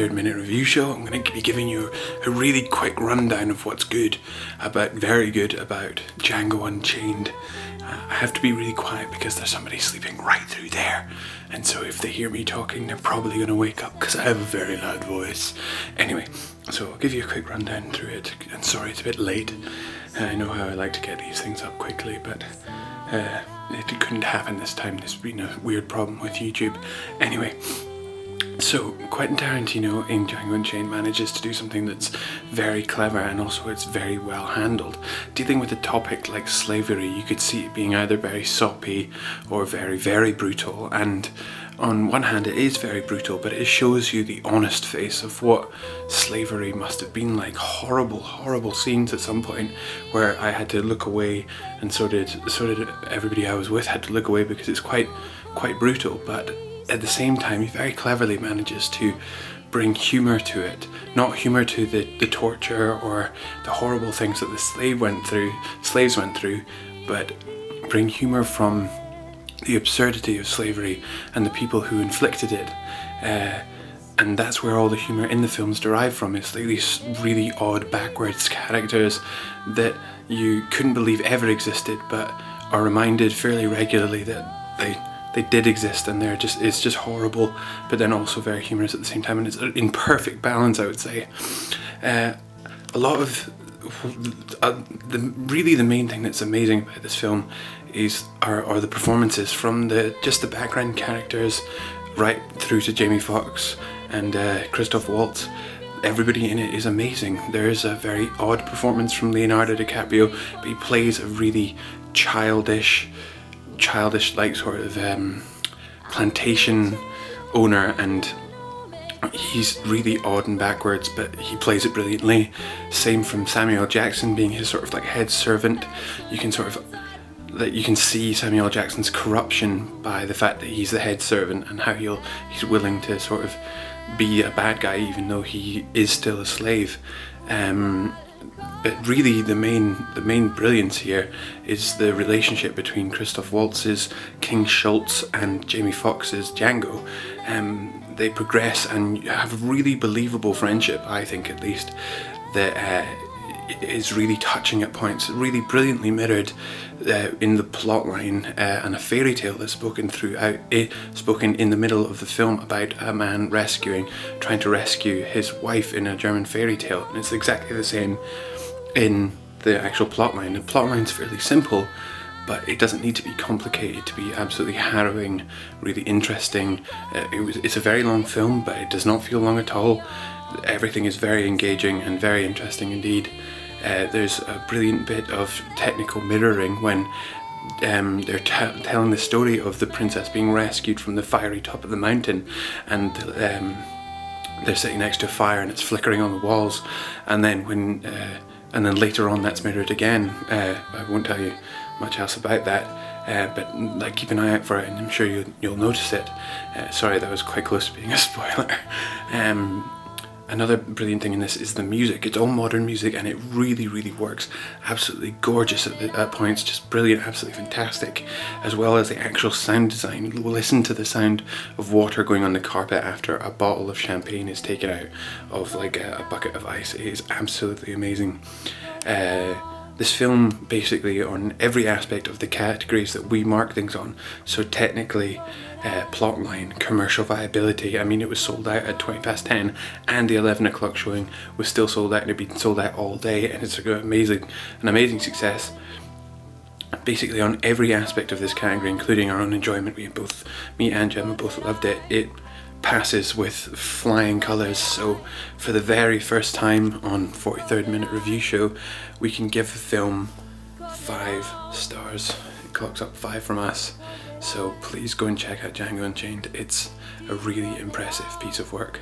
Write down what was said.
43rd minute review show. I'm going to be giving you a really quick rundown of what's good, very good about Django Unchained. I have to be really quiet because there's somebody sleeping right through there, and so if they hear me talking they're probably going to wake up because I have a very loud voice. Anyway, so I'll give you a quick rundown through it, and sorry it's a bit late. I know how I like to get these things up quickly, but it couldn't happen this time. There's been a weird problem with YouTube. Anyway, so Quentin Tarantino in Django Unchained manages to do something that's very clever, and also it's very well handled. Dealing with a topic like slavery, you could see it being either very soppy or very, very brutal, and on one hand it is very brutal, but it shows you the honest face of what slavery must have been like. Horrible, horrible scenes at some point where I had to look away, and so did everybody I was with had to look away because it's quite brutal, but at the same time he very cleverly manages to bring humour to it. Not humour to the torture or the horrible things that the slaves went through, but bring humour from the absurdity of slavery and the people who inflicted it. And that's where all the humour in the films derive from. It's like these really odd backwards characters that you couldn't believe ever existed, but are reminded fairly regularly that they did exist, and it's just horrible, but then also very humorous at the same time, and it's in perfect balance, I would say. A lot of the main thing that's amazing about this film are the performances from just the background characters right through to Jamie Foxx and Christoph Waltz. Everybody in it is amazing. There is a very odd performance from Leonardo DiCaprio, but he plays a really childish like sort of plantation owner, and he's really odd and backwards, but he plays it brilliantly. Same from Samuel Jackson being his sort of like head servant. You can see Samuel Jackson's corruption by the fact that he's the head servant, and how he's willing to sort of be a bad guy even though he is still a slave. But really the main brilliance here is the relationship between Christoph Waltz's King Schultz and Jamie Foxx's Django. They progress and have a really believable friendship, I think at least, that is really touching at points, really brilliantly mirrored in the plot line, and a fairy tale that's spoken in the middle of the film about a man trying to rescue his wife in a German fairy tale, and it's exactly the same in the actual plot line. The plot line's fairly simple, but it doesn't need to be complicated to be absolutely harrowing, really interesting. It's a very long film, but it does not feel long at all. Everything is very engaging and very interesting indeed. There's a brilliant bit of technical mirroring when they're telling the story of the princess being rescued from the fiery top of the mountain, and they're sitting next to a fire and it's flickering on the walls, and then later on that's mirrored again. I won't tell you much else about that, but like, keep an eye out for it and I'm sure you'll notice it. Sorry, that was quite close to being a spoiler. Another brilliant thing in this is the music. It's all modern music and it really, really works. Absolutely gorgeous at points, just brilliant, absolutely fantastic. As well as the actual sound design. Listen to the sound of water going on the carpet after a bottle of champagne is taken out of like a bucket of ice. It is absolutely amazing. This film basically on every aspect of the categories that we mark things on. So technically, plotline, commercial viability. I mean, it was sold out at 10:20, and the 11 o'clock showing was still sold out, and it'd been sold out all day, and it's an amazing success. Basically on every aspect of this category, including our own enjoyment, me and Gemma both loved it. It passes with flying colours, so for the very first time on 43rd minute review show we can give the film 5 stars. It clocks up 5 from us, so please go and check out Django Unchained. It's a really impressive piece of work.